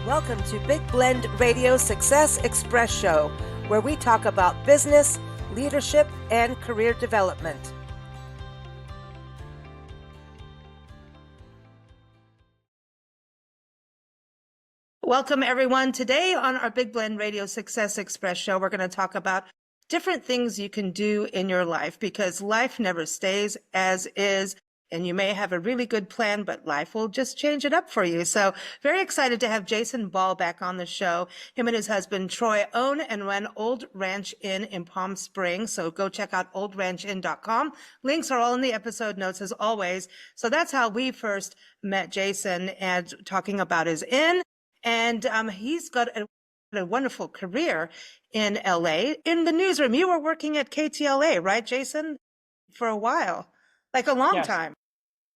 Welcome to Big Blend Radio Success Express Show, where we talk about business, leadership, and career development. Welcome, everyone. Today on our Big Blend Radio Success Express Show, we're going to talk about different things you can do in your life, because life never stays as is. And you may have a really good plan, but life will just change it up for you. So very excited to have Jason Ball back on the show. Him and his husband, Troy, own and run Old Ranch Inn in Palm Springs. So go check out oldranchin.com. Links are all in the episode notes as always. So that's how we first met Jason, and talking about his inn. And he's got a wonderful career in LA. In the newsroom, you were working at KTLA, right, Jason? For a while, like a long time.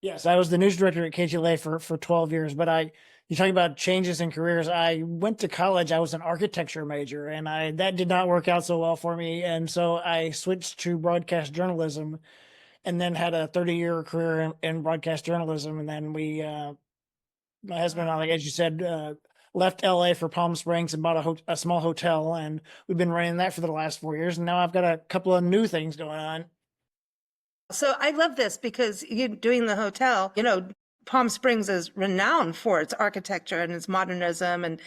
Yes, I was the news director at KTLA for 12 years, but you talking about changes in careers. I went to college, I was an architecture major, and that did not work out so well for me. And so I switched to broadcast journalism, and then had a 30-year career in broadcast journalism. And then my husband and I, like, as you said, left LA for Palm Springs and bought a small hotel, and we've been running that for the last 4 years. And now I've got a couple of new things going on. So I love this because you're doing the hotel, Palm Springs is renowned for its architecture and its modernism. And,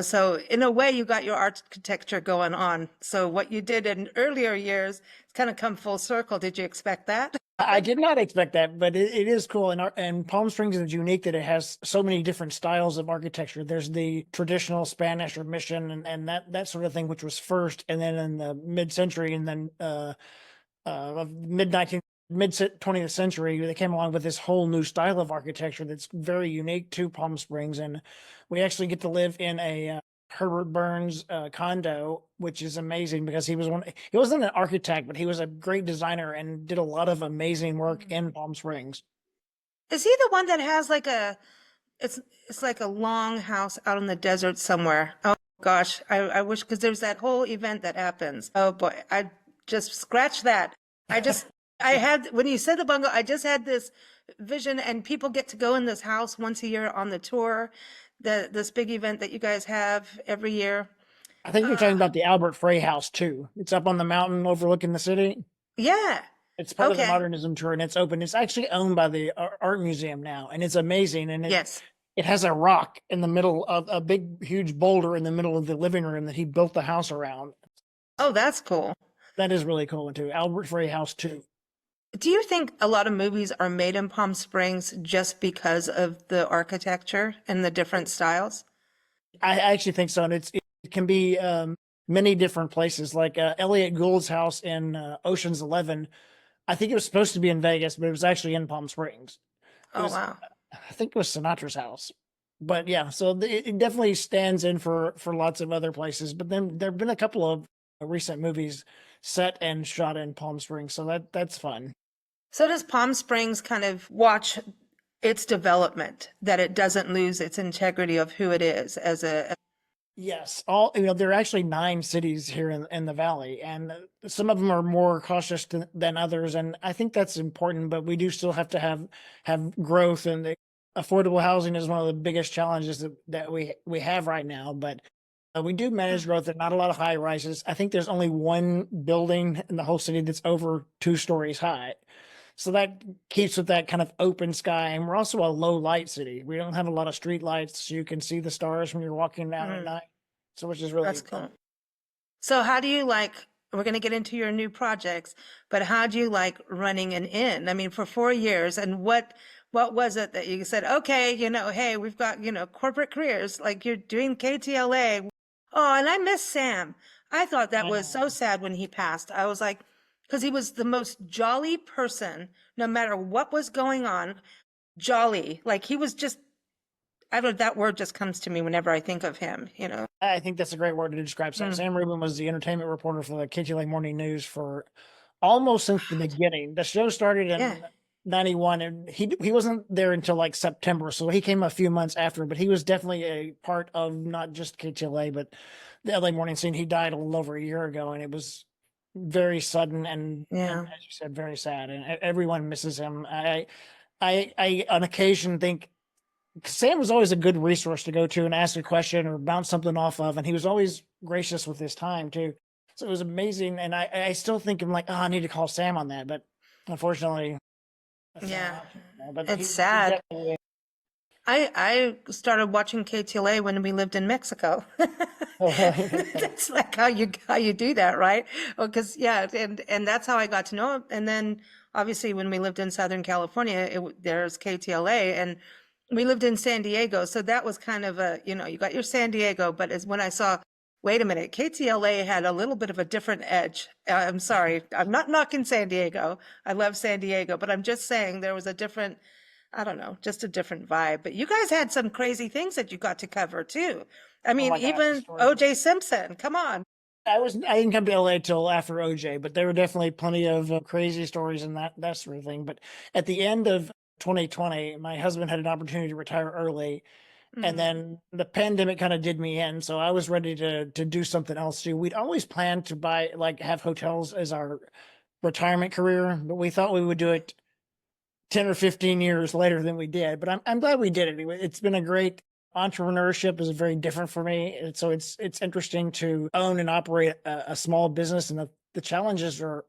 so in a way you got your architecture going on. So what you did in earlier years, it's kind of come full circle. Did you expect that? I did not expect that, but it is cool. And Palm Springs is unique that it has so many different styles of architecture. There's the traditional Spanish or Mission and that sort of thing, which was first. And then in the mid-century and then mid-20th century, they came along with this whole new style of architecture that's very unique to Palm Springs. And we actually get to live in a Herbert Burns condo, which is amazing because he wasn't an architect, but he was a great designer and did a lot of amazing work in Palm Springs. Is he the one that has it's like a long house out in the desert somewhere? Oh gosh, I wish, because there's that whole event that happens. Oh boy, I just scratched that. When you said the bungalow, I just had this vision, and people get to go in this house once a year on the tour, this big event that you guys have every year. I think you're talking about the Albert Frey House too. It's up on the mountain overlooking the city. Yeah. It's part of the modernism tour, and it's open. It's actually owned by the art museum now, and it's amazing. And it has a rock in the middle of a big, huge boulder in the middle of the living room that he built the house around. Oh, that's cool. That is really cool too. Albert Frey House too. Do you think a lot of movies are made in Palm Springs just because of the architecture and the different styles? I actually think so. And it can be many different places, like Elliot Gould's house in Ocean's 11. I think it was supposed to be in Vegas, but it was actually in Palm Springs. Wow. I think it was Sinatra's house. But yeah, so it definitely stands in for lots of other places. But then there have been a couple of recent movies set and shot in Palm Springs, so that's fun. So does Palm Springs kind of watch its development, that it doesn't lose its integrity of who it is as a... Yes, there are actually 9 cities here in the valley, and some of them are more cautious than others, and I think that's important. But we do still have to have growth, and the affordable housing is one of the biggest challenges that we have right now. But we do manage growth. There's not a lot of high rises. I think there's only one building in the whole city that's over 2 stories high. So that keeps with that kind of open sky. And we're also a low light city. We don't have a lot of street lights, so you can see the stars when you're walking down at night. So which is really That's cool. So how do you we're going to get into your new projects, but how do you like running an inn? I mean, for 4 years, and what was it that you said, okay, hey, we've got, corporate careers, like you're doing KTLA. Oh, and I miss Sam. I thought that was so sad when he passed. I was like, because he was the most jolly person, no matter what was going on, jolly. Like he was just, I don't know, that word just comes to me whenever I think of him, I think that's a great word to describe Sam. Sam Rubin was the entertainment reporter for the KTLA Morning News for almost since the beginning. The show started in 91, and he wasn't there until like September, so he came a few months after, but he was definitely a part of not just KTLA, but the LA morning scene. He died a little over a year ago, and it was very sudden and as you said, very sad, and everyone misses him. I on occasion think Sam was always a good resource to go to and ask a question or bounce something off of, and he was always gracious with his time too. So it was amazing, and I still think I'm like, oh, I need to call Sam on that, but unfortunately, that's not an Yeah, option. But it's he sad. definitely. I started watching KTLA when we lived in Mexico. Oh, really? That's like how you do that, right? Well, because yeah, and that's how I got to know him. And then obviously when we lived in Southern California, there's KTLA, and we lived in San Diego, so that was kind of a, you got your San Diego, but as when I saw, wait a minute, KTLA had a little bit of a different edge. I'm sorry, I'm not knocking San Diego. I love San Diego, but I'm just saying there was a different, I don't know, just a different vibe. But you guys had some crazy things that you got to cover too. I Oh mean, my gosh, the even stories. O.J. Simpson, come on. I didn't come to LA till after OJ, but there were definitely plenty of crazy stories and that sort of thing. But at the end of 2020, my husband had an opportunity to retire early, and Mm, then the pandemic kind of did me in, so I was ready to do something else too. We'd always planned to buy like have hotels as our retirement career, but we thought we would do it 10 or 15 years later than we did. But I'm glad we did it. It's been a great entrepreneurship is very different for me. And so it's interesting to own and operate a small business, and the challenges are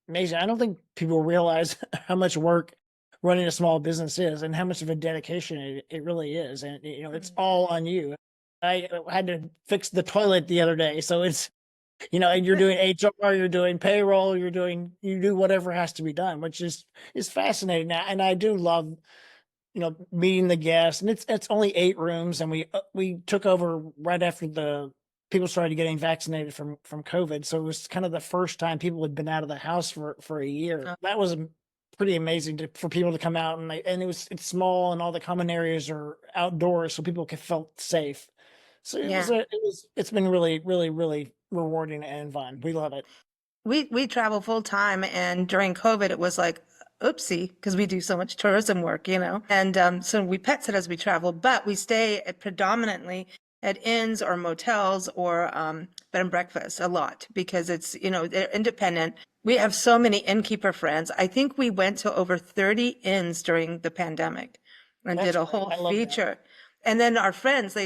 amazing. I don't think people realize how much work running a small business is and how much of a dedication it really is. And it's mm, all on you. I had to fix the toilet the other day. So it's, and you're doing HR, you're doing payroll, you do whatever has to be done, which is fascinating. And I do love, meeting the guests. And it's only 8 rooms, and we took over right after the people started getting vaccinated from COVID. So it was kind of the first time people had been out of the house for a year. uh, That was pretty amazing for people to come out, and it's small, and all the common areas are outdoors, so people felt safe. So yeah. it's been really, really, really rewarding and fun. We love it. We travel full time, and during COVID, it was like, oopsie, because we do so much tourism work. And so we pet sit as we travel, but we stay at predominantly at inns or motels or bed and breakfast a lot because they're independent. We have so many innkeeper friends. I think we went to over 30 inns during the pandemic and did That's a great. whole I love that. feature. And then our friends,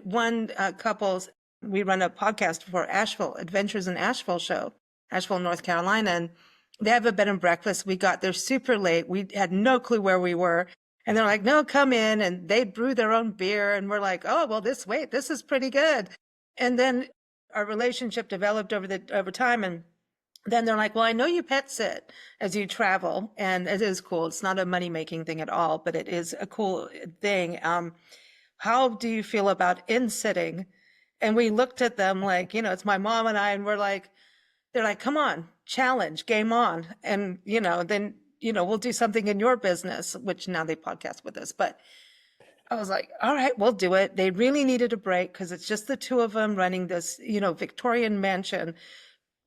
one couples, we run a podcast for Asheville, Adventures in Asheville show. Asheville, North Carolina, and they have a bed and breakfast. We got there super late. We had no clue where we were. And they're like, no, come in. And they brew their own beer. And we're like, oh, well, this is pretty good. And then our relationship developed over time. And then they're like, well, I know you pet sit as you travel. And it is cool. It's not a money making thing at all, but it is a cool thing. How do you feel about in sitting? And we looked at them like, it's my mom and I, and they're like, come on, challenge, game on. And, then, we'll do something in your business, which now they podcast with us. But I was like, all right, we'll do it. They really needed a break because it's just the two of them running this, Victorian mansion.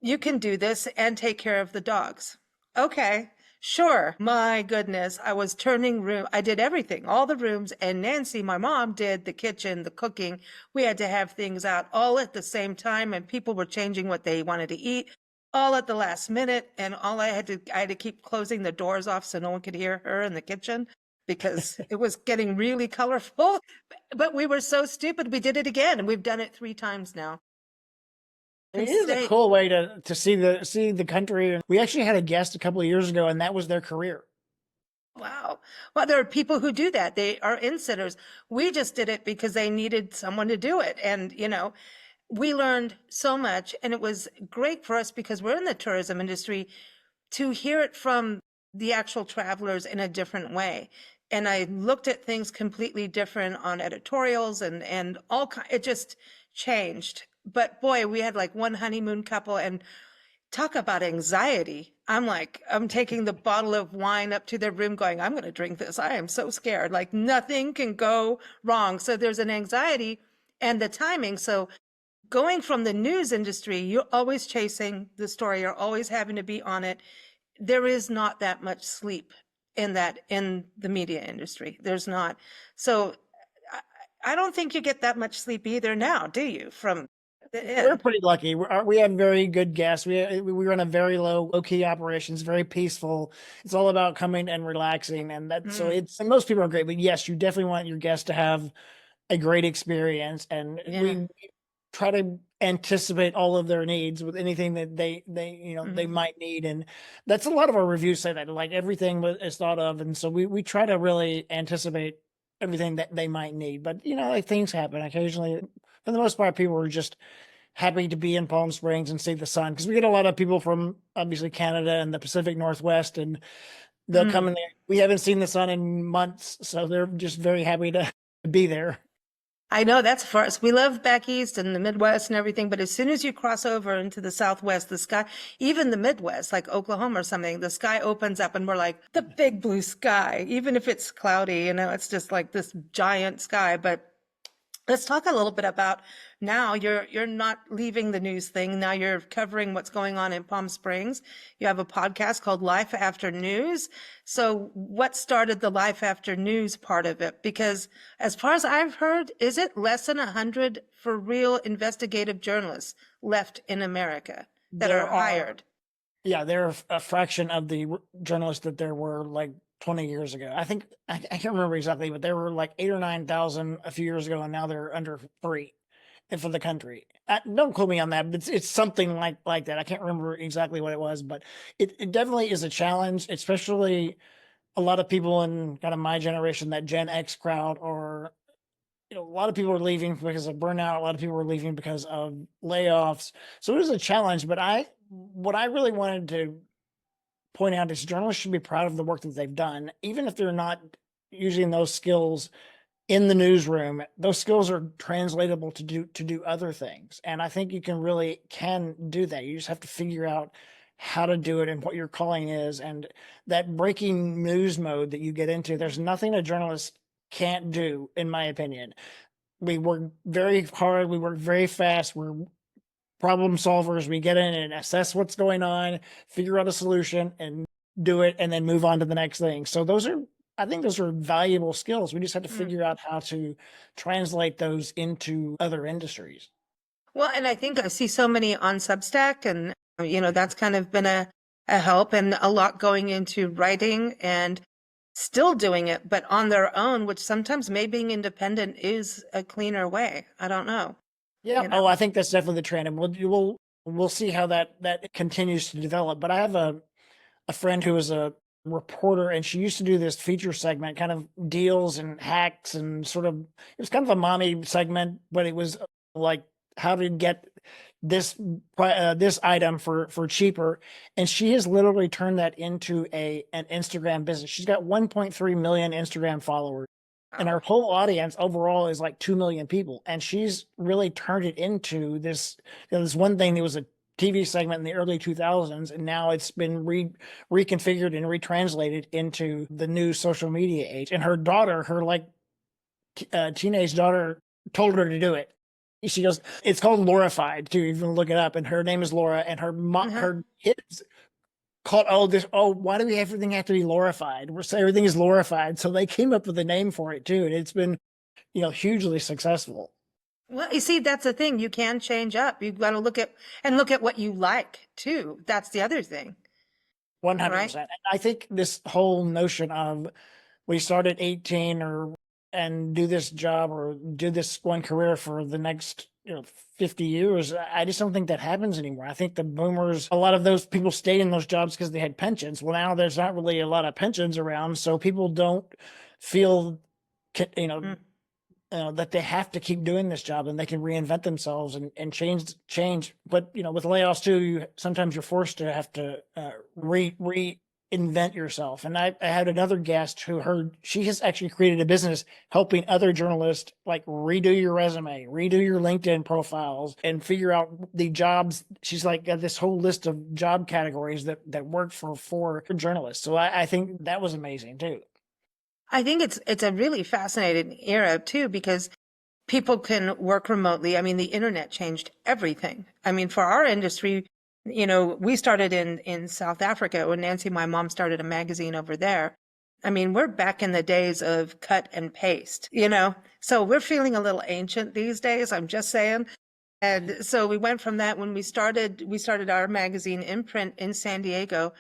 You can do this and take care of the dogs. Okay, sure. My goodness, I was turning room. I did everything, all the rooms, and Nancy, my mom, did the kitchen, the cooking. We had to have things out all at the same time, and people were changing what they wanted to eat all at the last minute. And I had to keep closing the doors off so no one could hear her in the kitchen because it was getting really colorful. But we were so stupid. We did it again, and we've done it 3 times now. It And is a stay. cool way to see the country. We actually had a guest a couple of years ago, and that was their career. Wow. Well, there are people who do that. They are in-sitters. We just did it because they needed someone to do it. And, we learned so much, and it was great for us because we're in the tourism industry to hear it from the actual travelers in a different way. And I looked at things completely different on editorials and it just changed. But boy, we had like one honeymoon couple, and talk about anxiety. I'm like, I'm taking the bottle of wine up to their room going, I'm going to drink this. I am so scared. Like nothing can go wrong. So there's an anxiety and the timing. So going from the news industry, you're always chasing the story. You're always having to be on it. There is not that much sleep in the media industry. There's not. So I don't think you get that much sleep either now, do you? From We're pretty lucky. We have very good guests. We run a very low key operations, very peaceful. It's all about coming and relaxing, and that so Mm, it's and most people are great. But yes, you definitely want your guests to have a great experience, and yeah. we try to anticipate all of their needs with anything that they Mhm. might need, and that's a lot of our reviews say that like everything is thought of, and so we try to really anticipate everything that they might need. But like things happen occasionally. For the most part, people are just happy to be in Palm Springs and see the sun because we get a lot of people from obviously Canada and the Pacific Northwest, and they'll come Mm. in there. We haven't seen the sun in months, so they're just very happy to be there. I know that's for us. We love back east and the Midwest and everything, but as soon as you cross over into the Southwest, the sky, even the Midwest, like Oklahoma or something, the sky opens up and we're like the big blue sky. Even if it's cloudy, it's just like this giant sky. But let's talk a little bit about now you're not leaving the news thing. Now you're covering what's going on in Palm Springs. You have a podcast called Life After News. So what started the Life After News part of it? Because as far as I've heard, is it less than 100 for real investigative journalists left in America that There are are, hired? yeah, they're a fraction of the journalists that there were like 20 years ago. I think I can't remember exactly, but there were like 8 or 9,000 a few years ago, and now they're under three for the country. Don't quote me on that, but it's something like that. I can't remember exactly what it was, but it definitely is a challenge, especially a lot of people in kind of my generation, that Gen X crowd, or a lot of people are leaving because of burnout. A lot of people are leaving because of layoffs. So it is a challenge. But what I really wanted to point out is journalists should be proud of the work that they've done, even if they're not using those skills in the newsroom. Those skills are translatable to do other things, and I think you can do that. You just have to figure out how to do it and what your calling is, and that breaking news mode that you get into. There's nothing a journalist can't do, in my opinion. We work very hard, we work very fast, we're problem solvers. We get in and assess what's going on, figure out a solution, and do it, and then move on to the next thing. So I think those are valuable skills. We just have to Mm. figure out how to translate those into other industries. Well, and I think I see so many on Substack, and that's kind of been a help, and a lot going into writing and still doing it, but on their own, which sometimes maybe being independent is a cleaner way. I don't know, Yeah. you know. Oh, I think that's definitely the trend, and we'll see how that continues to develop. But I have a friend who is a reporter, and she used to do this feature segment, kind of deals and hacks, and sort of, it was kind of a mommy segment, but it was like how to get this item for cheaper, and she has literally turned that into an Instagram business. She's got 1.3 million Instagram followers, and Wow. our whole audience overall is like 2 million people, and she's really turned it into this one thing that was a TV segment in the early 2000s, and now it's been reconfigured and retranslated into the new social media age. And her daughter, her like teenage daughter, told her to do it. She goes, it's called Laurified too. You can look it up, and her name is Laura, and Uh-huh. her kids called, why do we everything have to be Laurified? We're saying everything is Laurified, so they came up with a name for it too, and it's been hugely successful. Well, you see, that's the thing. You can change up. You've got to look at what you like too. That's the other thing, right? 100%. And I think this whole notion of we start at 18 and do this job or do this one career for the next 50 years, I just don't think that happens anymore. I think the boomers, a lot of those people stayed in those jobs because they had pensions. Well, now there's not really a lot of pensions around, so people don't feel you know Mm. that they have to keep doing this job, and they can reinvent themselves and change. But with layoffs too, sometimes you're forced to have to reinvent yourself. And I had another guest she has actually created a business helping other journalists like redo your resume, redo your LinkedIn profiles, and figure out the jobs. She's like got this whole list of job categories that work for journalists. So I think that was amazing too. I think it's a really fascinating era too because people can work remotely. I mean, the internet changed everything. I mean, for our industry, we started in South Africa when Nancy, my mom, started a magazine over there. I mean, we're back in the days of cut and paste. So we're feeling a little ancient these days. I'm just saying. And so we went from that when we started our magazine imprint in San Diego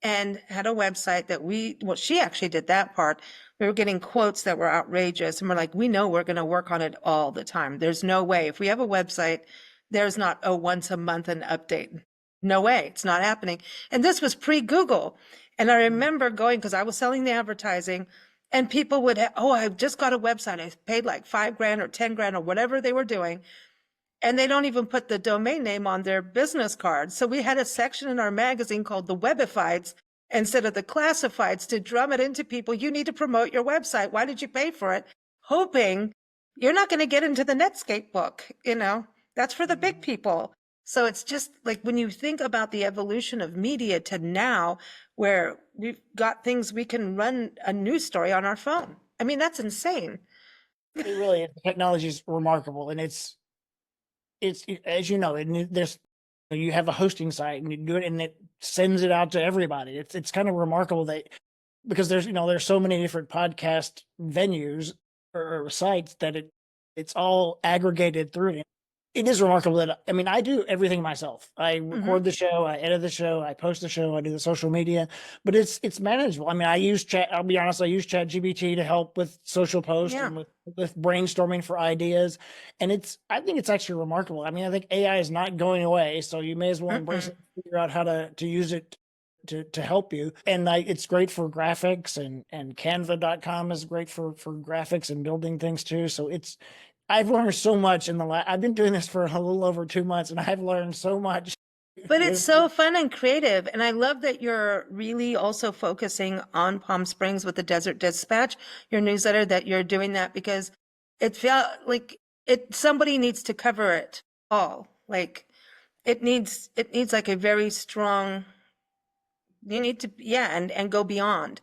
and had a website that well, she actually did that part. We were getting quotes that were outrageous. And we're like, we know we're going to work on it all the time. There's no way. If we have a website, there's not a once a month an update. No way. It's not happening. And this was pre-Google. And I remember going, because I was selling the advertising, and people would, oh, I just got a website. I paid like $5,000 or $10,000 or whatever they were doing. And they don't even put the domain name on their business card. So we had a section in our magazine called the Webifieds instead of the classifieds to drum it into people. You need to promote your website. Why did you pay for it? Hoping you're not going to get into the Netscape book. That's for the big people. So it's just like when you think about the evolution of media to now, where we've got things, we can run a news story on our phone. I mean, that's insane. It really is. Technology is remarkable, and it's as you know, there's you have a hosting site and you do it, and it sends it out to everybody. It's kind of remarkable that because there's so many different podcast venues or sites that it's all aggregated through. It is remarkable that I do everything myself. I record the show, I edit the show, I post the show, I do the social media, but it's manageable. I use chat. I'll be honest, I use ChatGPT to help with social posts Yeah. and with brainstorming for ideas, and I think it's actually remarkable. I think AI is not going away, so you may as well embrace it, figure out how to use it to help you. And it's great for graphics, and canva.com is great for graphics and building things too. So I've learned so much I've been doing this for a little over 2 months, and I've learned so much. But it's so fun and creative. And I love that you're really also focusing on Palm Springs with the Desert Dispatch, your newsletter, that you're doing that because it felt like somebody needs to cover it all. Like it needs like a very strong, you need to, yeah, and go beyond.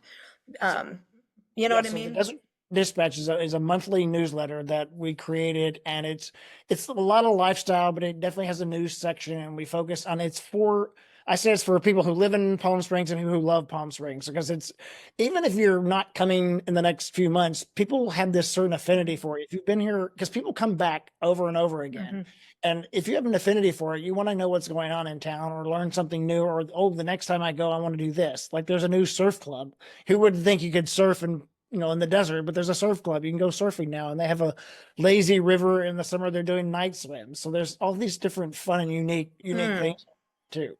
You know what I So the mean? Desert Dispatch is a monthly newsletter that we created, and it's a lot of lifestyle, but it definitely has a news section, and we focus on I say it's for people who live in Palm Springs and people who love Palm Springs, because it's even if you're not coming in the next few months, people have this certain affinity for it. If you've been here, because people come back over and over again. And if you have an affinity for it, you want to know what's going on in town or learn something new, or, oh, the next time I go, I want to do this. Like there's a new surf club. Who would think you could surf in the desert, but there's a surf club. You can go surfing now, and they have a lazy river in the summer. They're doing night swims. So there's all these different fun and unique things too.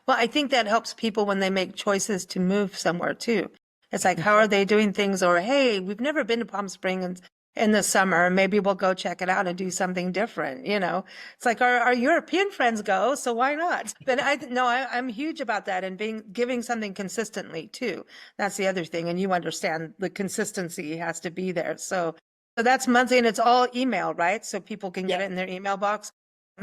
Well, I think that helps people when they make choices to move somewhere too. It's like, how are they doing things? Or, hey, we've never been to Palm Springs in the summer. Maybe we'll go check it out and do something different. It's like our European friends go, so why not? But I'm huge about that and giving something consistently too. That's the other thing. And you understand the consistency has to be there. So that's monthly, and it's all email, right? So people can get it in their email box.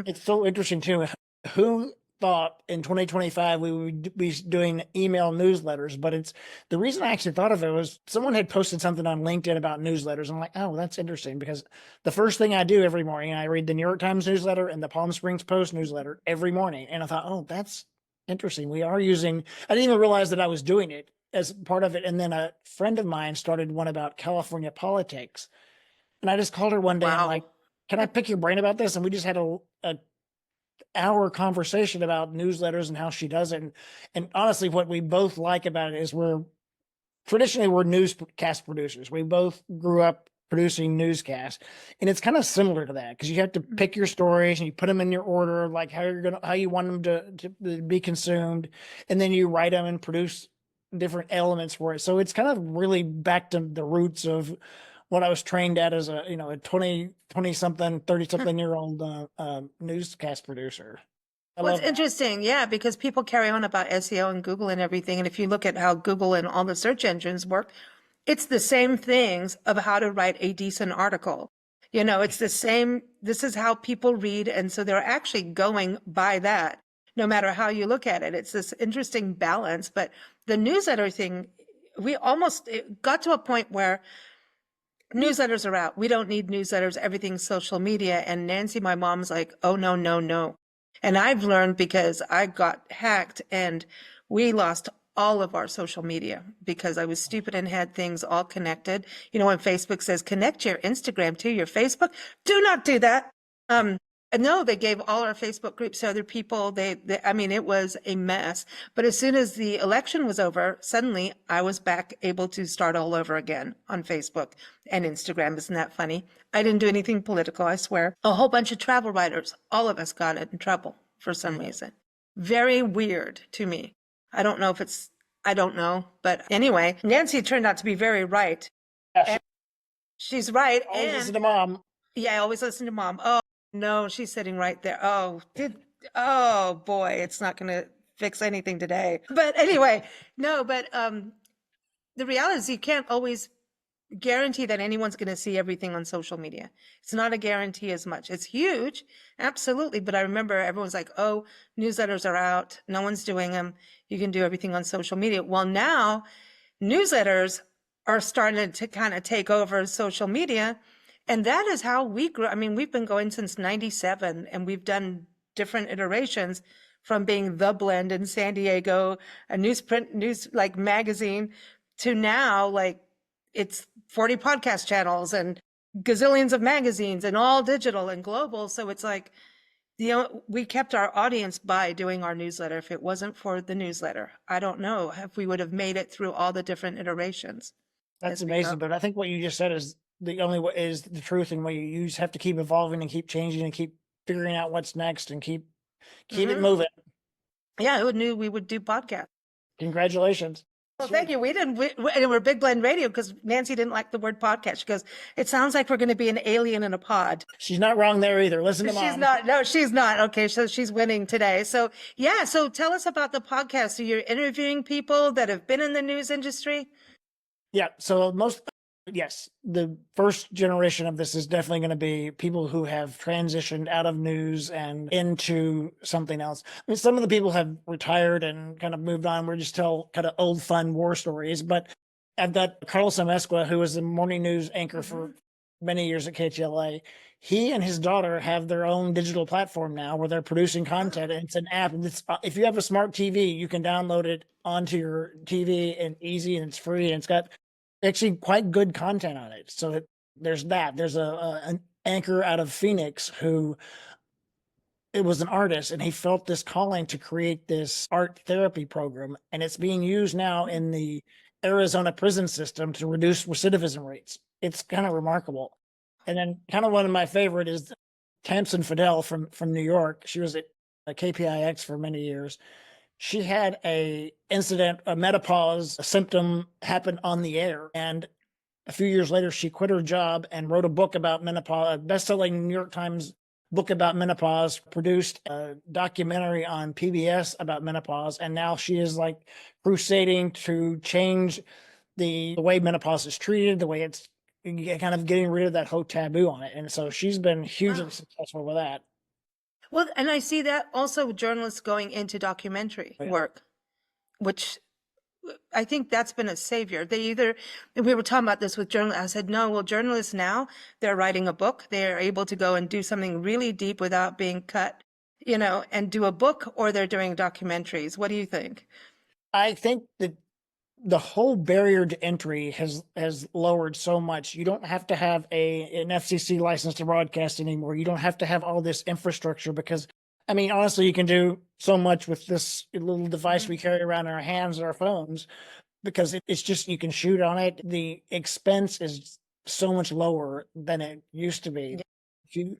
It's so interesting too. Who thought in 2025 we would be doing email newsletters? But it's the reason I actually thought of it was someone had posted something on LinkedIn about newsletters. I'm like, oh, that's interesting, because the first thing I do every morning, I read the New York Times newsletter and the Palm Springs Post newsletter every morning. And I thought, oh, that's interesting. I didn't even realize that I was doing it as part of it. And then a friend of mine started one about California politics. And I just called her one day. Wow. I'm like, can I pick your brain about this? And we just had a hour conversation about newsletters and how she does it. And honestly, what we both like about it is traditionally we're newscast producers. We both grew up producing newscasts, and it's kind of similar to that, because you have to pick your stories and you put them in your order, like how you want them to be consumed, and then you write them and produce different elements for it. So it's kind of really back to the roots of what I was trained at as a 20 something, 30 something year old newscast producer. Well, it's interesting, yeah, because people carry on about SEO and Google and everything. And if you look at how Google and all the search engines work, it's the same things of how to write a decent article. It's the same. This is how people read. And so they're actually going by that, no matter how you look at it. It's this interesting balance. But the newsletter thing, it got to a point where newsletters are out. We don't need newsletters. Everything's social media. And Nancy, my mom's like, oh, no, no, no. And I've learned, because I got hacked and we lost all of our social media because I was stupid and had things all connected. When Facebook says connect your Instagram to your Facebook, do not do that. No, they gave all our Facebook groups to other people. I mean, it was a mess. But as soon as the election was over, suddenly I was back able to start all over again on Facebook and Instagram. Isn't that funny? I didn't do anything political, I swear. A whole bunch of travel writers, all of us got in trouble for some reason. Very weird to me. I don't know if it's, I don't know. But anyway, Nancy turned out to be very right. Yeah, She's right. always listen And to mom. yeah, I always listen to mom. Oh, no, she's sitting right there. Oh boy, it's not going to fix anything today. But anyway, no, but the reality is you can't always guarantee that anyone's going to see everything on social media. It's not a guarantee as much. It's huge, absolutely. But I remember everyone's like, oh, newsletters are out. No one's doing them. You can do everything on social media. Well, now newsletters are starting to kind of take over social media. And that is how we grew. I mean, we've been going since 97 and we've done different iterations from being The Blend in San Diego, a newsprint news like magazine, to now like it's 40 podcast channels and gazillions of magazines and all digital and global. So it's like, we kept our audience by doing our newsletter. If it wasn't for the newsletter, I don't know if we would have made it through all the different iterations. That's as we go. amazing. But I think what you just said is the only way is the truth, and what you just have to keep evolving and keep changing and keep figuring out what's next and keep it moving. Yeah, who knew we would do podcasts? Congratulations. Well, thank you. We're Big Blend Radio because Nancy didn't like the word podcast. She goes, it sounds like we're going to be an alien in a pod. She's not wrong there either. Listen to mom. She's not. No, she's not. Okay, so she's winning today. So yeah, so tell us about the podcast. So you're interviewing people that have been in the news industry? Yeah. So yes, the first generation of this is definitely going to be people who have transitioned out of news and into something else. I mean, some of the people have retired and kind of moved on. We're just tell kind of old fun war stories. But I've got Carlos Amezcua, who was the morning news anchor for many years at KTLA. He and his daughter have their own digital platform now where they're producing content. And it's an app. And if you have a smart TV, you can download it onto your TV and easy, and it's free. And it's got actually quite good content on it. So there's that. There's an anchor out of Phoenix who it was an artist, and he felt this calling to create this art therapy program, and it's being used now in the Arizona prison system to reduce recidivism rates. It's kind of remarkable. And then kind of one of my favorite is Tamsin Fidel from New York. She was at KPIX for many years. She had a menopause symptom happen on the air. And a few years later, she quit her job and wrote a book about menopause, a best-selling New York Times book about menopause, produced a documentary on PBS about menopause. And now she is like crusading to change the way menopause is treated, the way it's kind of getting rid of that whole taboo on it. And so she's been hugely successful with that. Well, and I see that also with journalists going into documentary work, which I think that's been a savior. We were talking about this with journalists. I said, no, well, journalists now, they're writing a book. They're able to go and do something really deep without being cut, and do a book, or they're doing documentaries. What do you think? I think that the whole barrier to entry has lowered so much. You don't have to have an FCC license to broadcast anymore. You don't have to have all this infrastructure because, I mean, honestly, you can do so much with this little device we carry around in our hands or our phones because it's just, you can shoot on it. The expense is so much lower than it used to be. If you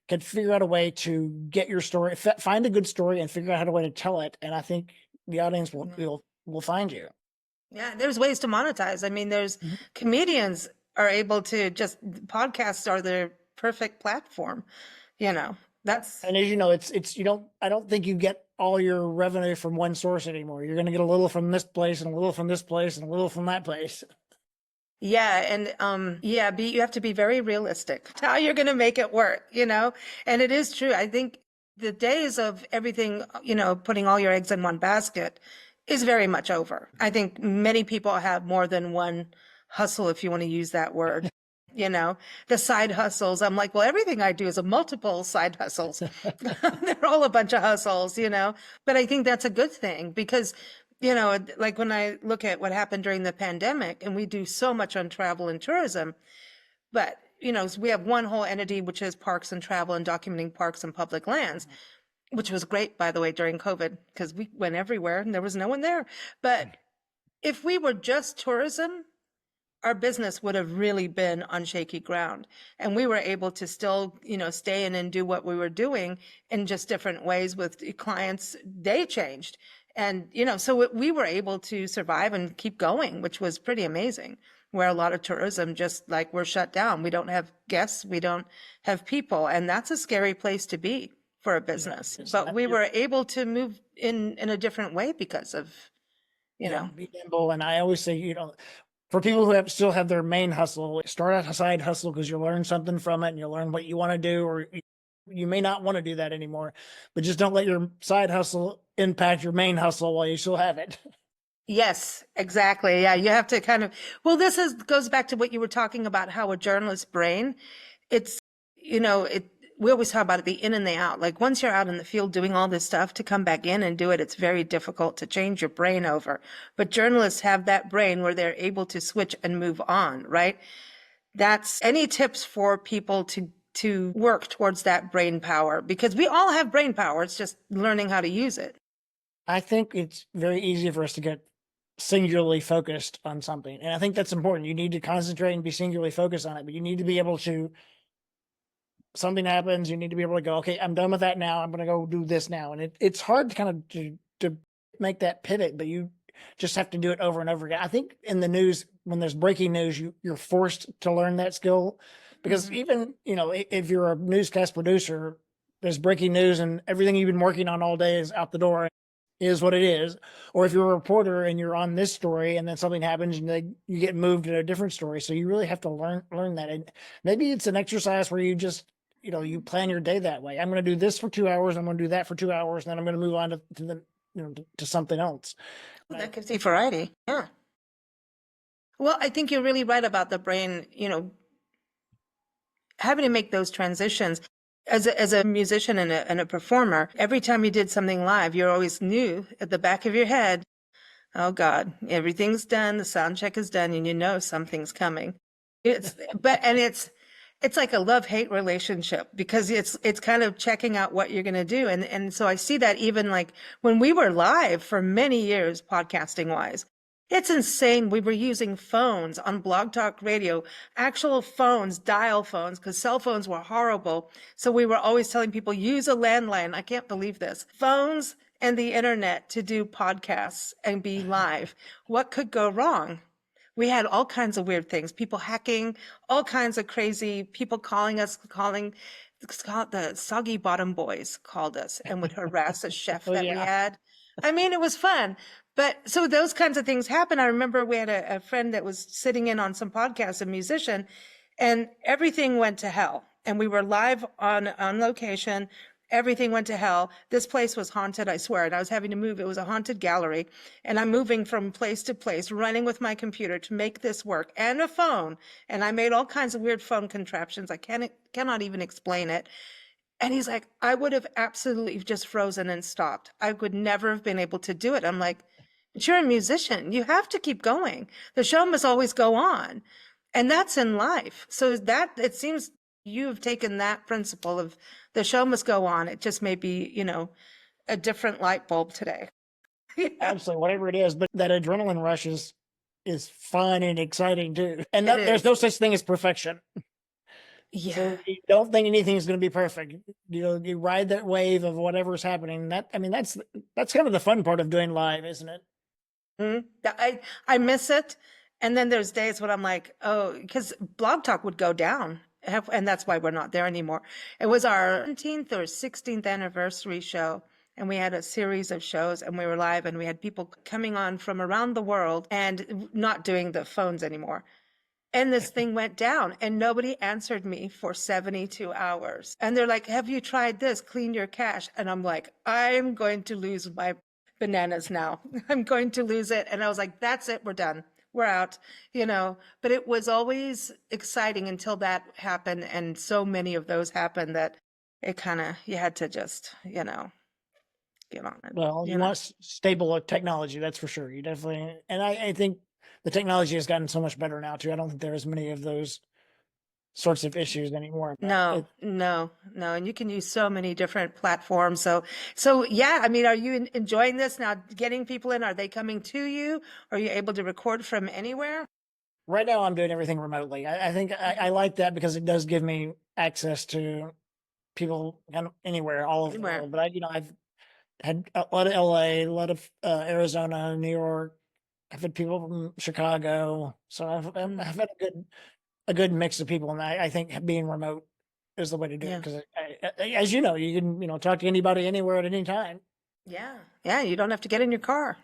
could figure out a way to get your story, find a good story and figure out how a way to tell it. And I think the audience will find you. Yeah, there's ways to monetize. I mean, there's comedians are able to podcasts are their perfect platform, that's. And as you know, I don't think you get all your revenue from one source anymore. You're going to get a little from this place and a little from this place and a little from that place. Yeah. And, you have to be very realistic how you're going to make it work, and it is true. I think the days of everything, putting all your eggs in one basket is very much over. I think many people have more than one hustle, if you want to use that word, the side hustles. I'm like, well, everything I do is a multiple side hustles. They're all a bunch of hustles, but I think that's a good thing because, like when I look at what happened during the pandemic and we do so much on travel and tourism, but we have one whole entity, which is parks and travel and documenting parks and public lands, which was great, by the way, during COVID, because we went everywhere and there was no one there. But if we were just tourism, our business would have really been on shaky ground. And we were able to still, stay in and do what we were doing in just different ways with clients. They changed. And, so we were able to survive and keep going, which was pretty amazing. Where a lot of tourism just like we're shut down. We don't have guests, we don't have people. And that's a scary place to be for a business. But we were able to move in a different way because of, be nimble. And I always say, for people who still have their main hustle, start out a side hustle because you'll learn something from it and you'll learn what you want to do, or you may not want to do that anymore, but just don't let your side hustle impact your main hustle while you still have it. Yes, exactly. Yeah, you have to well, goes back to what you were talking about, how a journalist brain, it's, we always talk about it, the in and the out. Like once you're out in the field doing all this stuff, to come back in and do it, it's very difficult to change your brain over. But journalists have that brain where they're able to switch and move on, right? That's any tips for people to work towards that brain power, because we all have brain power. It's just learning how to use it. I think it's very easy for us to get singularly focused on something. And I think that's important. You need to concentrate and be singularly focused on it, but you need to be able to, something happens, you need to be able to go, okay, I'm done with that now. I'm going to go do this now. And it's hard to kind of to make that pivot, but you just have to do it over and over again. I think in the news, when there's breaking news, you're forced to learn that skill, because even, if you're a newscast producer, there's breaking news and everything you've been working on all day is out the door, is what it is. Or if you're a reporter and you're on this story and then something happens and you get moved to a different story. So you really have to learn that. And maybe it's an exercise where you just, you plan your day that way. I'm going to do this for 2 hours. I'm going to do that for 2 hours. And then I'm going to move on to the, to something else. That gives you variety. Yeah. Well, I think you're really right about the brain, having to make those transitions. As a musician and a performer, every time you did something live, you always knew at the back of your head, oh God, everything's done, the sound check is done, and something's coming. It's like a love-hate relationship, because it's kind of checking out what you're going to do. And so I see that even like when we were live for many years, podcasting wise, it's insane. We were using phones on Blog Talk Radio, actual phones, dial phones, because cell phones were horrible. So we were always telling people, use a landline. I can't believe this. Phones and the internet to do podcasts and be live. What could go wrong? We had all kinds of weird things, people hacking, all kinds of crazy people calling us, the Soggy Bottom Boys called us and would harass a chef that we had. I mean, it was fun. But so those kinds of things happen. I remember we had a friend that was sitting in on some podcasts, a musician, and everything went to hell. And we were live on location. Everything went to hell. This place was haunted, I swear. And I was having to move. It was a haunted gallery. And I'm moving from place to place, running with my computer to make this work, and a phone. And I made all kinds of weird phone contraptions. I cannot even explain it. And he's like, I would have absolutely just frozen and stopped. I would never have been able to do it. I'm like, but you're a musician. You have to keep going. The show must always go on. And that's in life. So that, it seems you've taken that principle of the show must go on. It just may be, a different light bulb today. Absolutely, whatever it is. But that adrenaline rush is fun and exciting too. And there's no such thing as perfection. Yeah. So you don't think anything is going to be perfect. You ride that wave of whatever's happening. That's kind of the fun part of doing live, isn't it? I miss it. And then there's days when I'm like, oh, because Blog Talk would go down. And that's why we're not there anymore. It was our 17th or 16th anniversary show. And we had a series of shows and we were live and we had people coming on from around the world and not doing the phones anymore. And this thing went down and nobody answered me for 72 hours. And they're like, have you tried this? Clean your cache. And I'm like, I'm going to lose my bananas now. I'm going to lose it. And I was like, that's it. We're done. We're out, but it was always exciting until that happened. And so many of those happened that it kind of, you had to just, get on it. Well, you want stable technology, that's for sure. You definitely, and I think the technology has gotten so much better now too. I don't think there are as many of those sorts of issues anymore. But No, no, no. And you can use so many different platforms. So yeah, I mean, are you enjoying this now, getting people in? Are they coming to you? Are you able to record from anywhere? right now I'm doing everything remotely. I think I like that because it does give me access to people kind of anywhere, all over the Anywhere. world. But I've had a lot of LA, a lot of Arizona, New York. I've had people from Chicago, so Mm, I've had a good mix of people, and I think being remote is the way to do it yeah. because, as you know, you can talk to anybody anywhere at any time. Yeah. Yeah. You don't have to get in your car.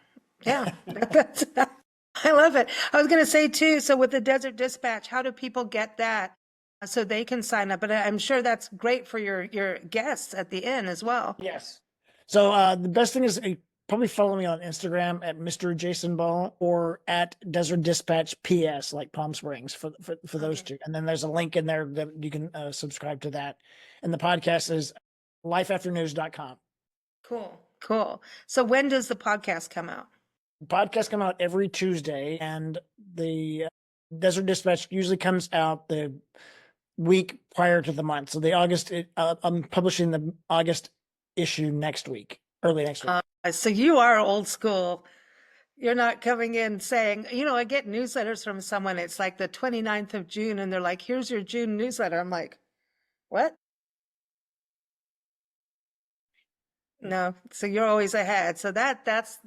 Yeah. That's, I love it. I was going to say too, so with the Desert Dispatch, how do people get that so they can sign up? But I'm sure that's great for your guests at the inn as well. Yes. So the best thing is probably follow me on Instagram at Mr. Jason Ball or at Desert Dispatch PS, like Palm Springs, for those Okay. two. And then there's a link in there that you can subscribe to that. And the podcast is lifeafternews.com. Cool. Cool. So when does the podcast come out? Podcasts come out every Tuesday, and the Desert Dispatch usually comes out the week prior to the month. So I'm publishing the August issue next week, early next week. So you are old school. You're not coming in saying, I get newsletters from someone. It's like the 29th of June, and they're like, here's your June newsletter. I'm like, what? No. So you're always ahead. So that's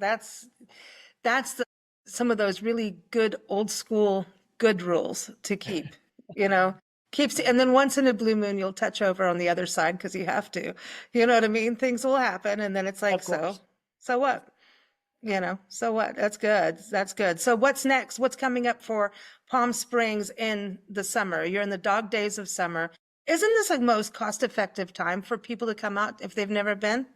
some of those really good old school good rules to keep, you know. Keeps and then once in a blue moon you'll touch over on the other side because you have to. You know what I mean? Things will happen and then it's like, Of course. so what? So what? That's good. That's good. So what's next? What's coming up for Palm Springs in the summer? You're in the dog days of summer. Isn't this a most cost-effective time for people to come out if they've never been?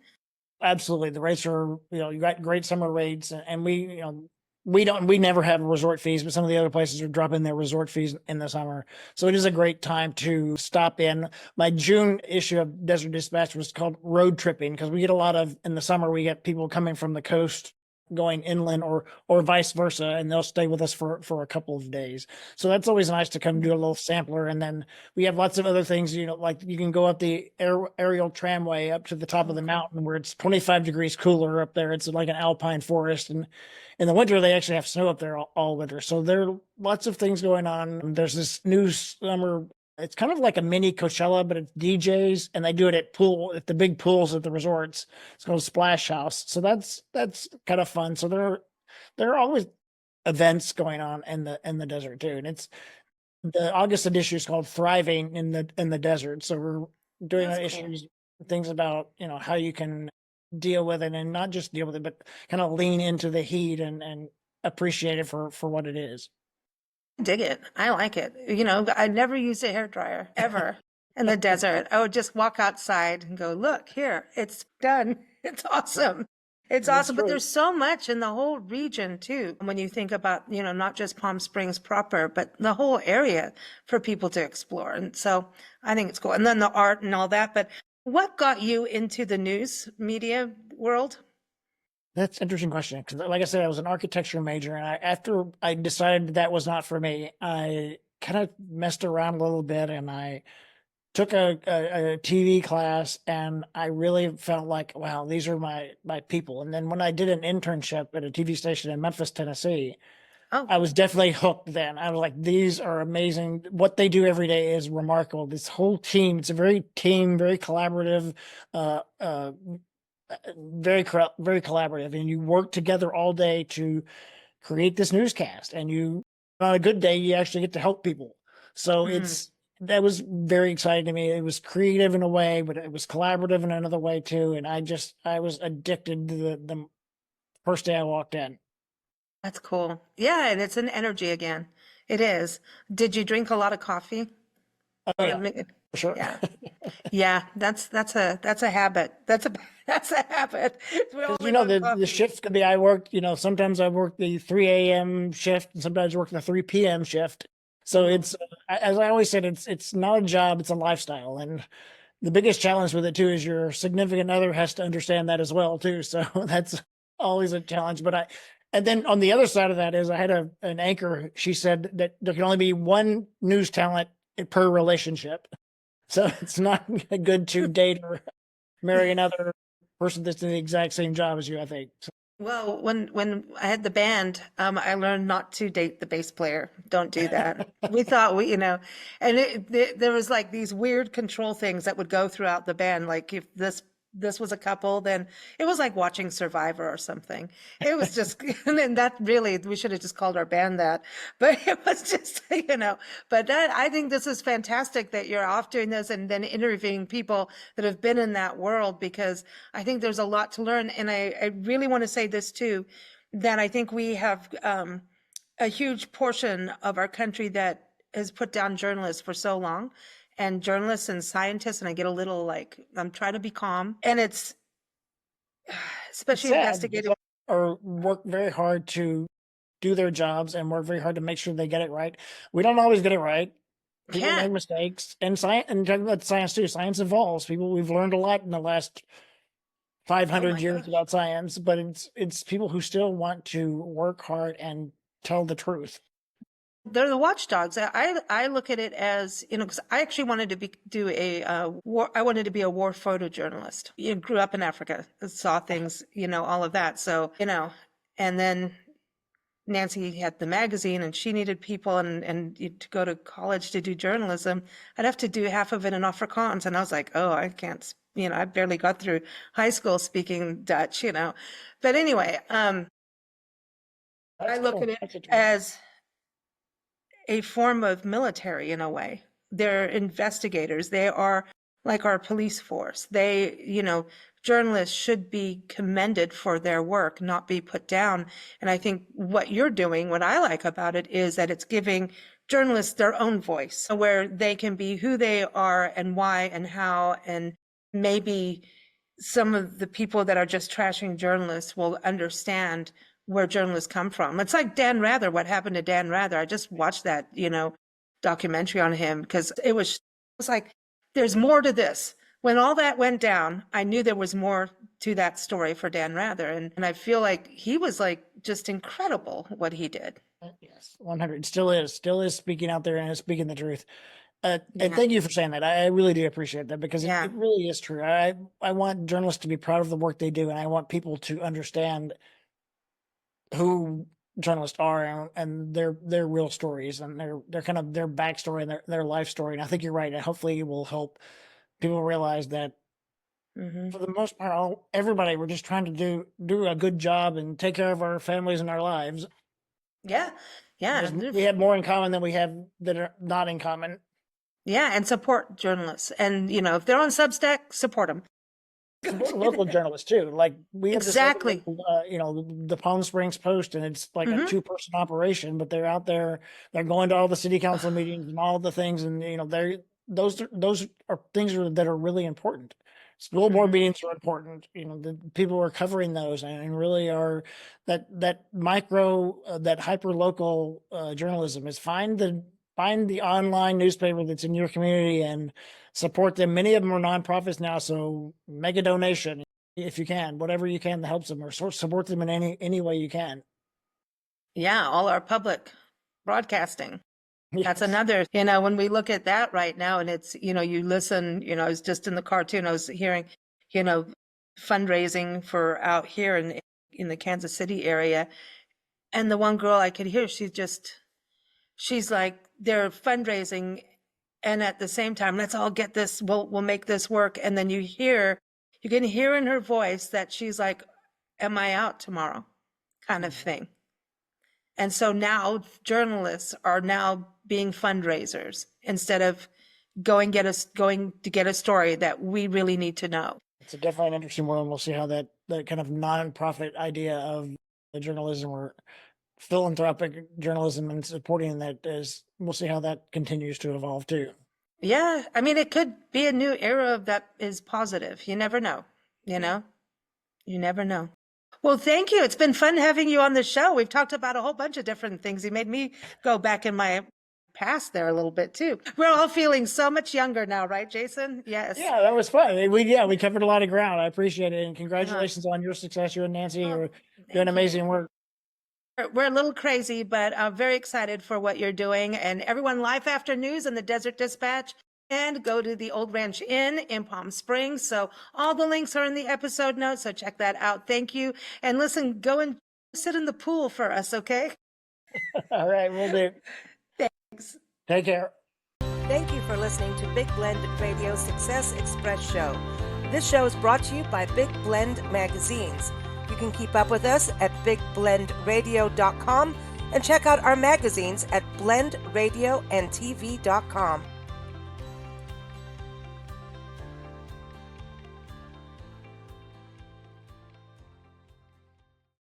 Absolutely. The rates are, you got great summer rates, and we never have resort fees, but some of the other places are dropping their resort fees in the summer. So it is a great time to stop in. My June issue of Desert Dispatch was called Road Tripping because we get a lot of, in the summer, we get people coming from the coast going inland or vice versa, and they'll stay with us for a couple of days. So that's always nice to come do a little sampler. And then we have lots of other things, like you can go up the aerial tramway up to the top of Oh, the cool. mountain where it's 25 degrees cooler up there. It's like an alpine forest. And in the winter, they actually have snow up there all winter. So there are lots of things going on. There's this new summer. It's kind of like a mini Coachella, but it's DJs, and they do it at the big pools at the resorts. It's called Splash House. So that's kind of fun. So there are always events going on in the desert too. And it's the August edition is called Thriving in the Desert. So we're doing That's cool. issues, things about, how you can deal with it, and not just deal with it, but kind of lean into the heat and appreciate it for what it is. Dig it. I like it. I never used a hair dryer ever in the desert. I would just walk outside and go, look, here, it's done. It's awesome. It's It's awesome. But true. there's so much in the whole region too. When you think about, not just Palm Springs proper, but the whole area for people to explore. And so I think it's cool. And then the art and all that. But what got you into the news media world? That's an interesting question because, like I said, I was an architecture major, and after I decided that was not for me, I kind of messed around a little bit, and I took a TV class, and I really felt like, wow, these are my people. And then when I did an internship at a TV station in Memphis, Tennessee, Oh, I was definitely hooked. Then I was like, these are amazing. What they do every day is remarkable. This whole team, it's a very collaborative, uh, uh, very collaborative, and you work together all day to create this newscast. And on a good day, you actually get to help people. So mhm. that was very exciting to me. It was creative in a way, but it was collaborative in another way too. And I was addicted to the first day I walked in. That's cool. Yeah, and it's an energy again. It is. Did you drink a lot of coffee? Oh yeah, for sure. Yeah. Yeah, that's a habit. That's a habit. We all Because live on the coffee. shift could be, I worked, sometimes I work the 3 a.m. shift, and sometimes I work the 3 p.m. shift. So Mm, it's, as I always said, it's not a job, it's a lifestyle. And the biggest challenge with it too is your significant other has to understand that as well too. So that's always a challenge. And then on the other side of that is I had an anchor. She said that there can only be one news talent per relationship. So it's not good to date or marry another person that's in the exact same job as you, I think. So, Well, when I had the band, I learned not to date the bass player. Don't do that. We thought and there was like these weird control things that would go throughout the band. Like if this was a couple, then it was like watching Survivor or something. It was just, and then that really, we should have just called our band that. But it was just, but that, I think this is fantastic that you're off doing this and then interviewing people that have been in that world, because I think there's a lot to learn. And I really want to say this too, that I think we have a huge portion of our country that has put down journalists for so long, and journalists and scientists. And I get a little like, I'm trying to be calm. And it's it's especially sad because investigative. or work very hard to do their jobs and work very hard to make sure they get it right. We don't always get it right. People Yeah. make mistakes, and science, and talking about science too. Science evolves. We've learned a lot in the last Oh 500 my years gosh. about science, but it's people who still want to work hard and tell the truth. They're the watchdogs. I look at it as, because I actually wanted to do a war. I wanted to be a war photojournalist. Grew up in Africa, saw things, all of that. So, and then Nancy had the magazine and she needed people, and to go to college to do journalism, I'd have to do half of it in Afrikaans. And I was like, oh, I can't, I barely got through high school speaking Dutch. But anyway, I That's look cool. at it That's interesting. as a form of military in a way. They're investigators. They are like our police force. Journalists should be commended for their work, not be put down. And I think what you're doing, what I like about it, is that it's giving journalists their own voice, where they can be who they are and why and how. And maybe some of the people that are just trashing journalists will understand where journalists come from. It's like Dan Rather, what happened to Dan Rather. I just watched that, documentary on him, because it was like, there's more to this. When all that went down, I knew there was more to that story for Dan Rather. And I feel like he was like just incredible what he did. Yes, 100. Still is speaking out there and is speaking the truth. And Yeah. thank you for saying that. I really do appreciate that because Yeah. it really is true. I want journalists to be proud of the work they do, and I want people to understand who journalists are and their real stories and their kind of their backstory and their life story. And I think you're right. And hopefully it will help people realize that Hmm. for the most part, everybody, we're just trying to do a good job and take care of our families and our lives. Yeah. Yeah. We have more in common than we have that are not in common. Yeah. And support journalists. And, if they're on Substack, support them. Go Support do local that. journalists too. Like we have this Exactly. local, the Palm Springs Post, and it's like a Hmm. 2-person operation, but they're out there, they're going to all the city council meetings and all the things, and those are things that are really important. School board Hmm. meetings are important. The people are covering those and really are that micro, that hyper local journalism is find the online newspaper that's in your community and support them. Many of them are nonprofits now, so make a donation if you can, whatever you can that helps them, or support them in any way you can. Yeah. All our public broadcasting. That's Yes. another, when we look at that right now, and it's, you listen, I was just in the cartoon, I was hearing, you know, fundraising for out here in the Kansas City area. And the one girl I could hear, she's like, they're fundraising. And at the same time, let's all get this, we'll make this work. And then you can hear in her voice that she's like, am I out tomorrow? Kind of Mhm. thing. And so now journalists are now being fundraisers instead of going to get a story that we really need to know. It's a definitely an interesting world. We'll see how that kind of nonprofit idea of the journalism or philanthropic journalism and supporting that is. We'll see how that continues to evolve too. Yeah, I mean, it could be a new era that is positive. You never know, you know? You never know. Well, thank you. It's been fun having you on the show. We've talked about a whole bunch of different things. You made me go back in my past there a little bit too. We're all feeling so much younger now, right, Jason? Yes. Yeah, that was fun. We covered a lot of ground. I appreciate it, and Uh-huh. congratulations on your success. You and Nancy Oh, are doing thank you. amazing work. We're a little crazy, but I'm very excited for what you're doing. And everyone, Life After News and the Desert Dispatch, and go to the Old Ranch Inn in Palm Springs. So all the links are in the episode notes. So check that out. Thank you. And listen, go and sit in the pool for us, okay? All right, we'll do. Thanks. Take care. Thank you for listening to Big Blend Radio Success Express Show. This show is brought to you by Big Blend Magazines. You can keep up with us at bigblendradio.com and check out our magazines at blendradioandtv.com.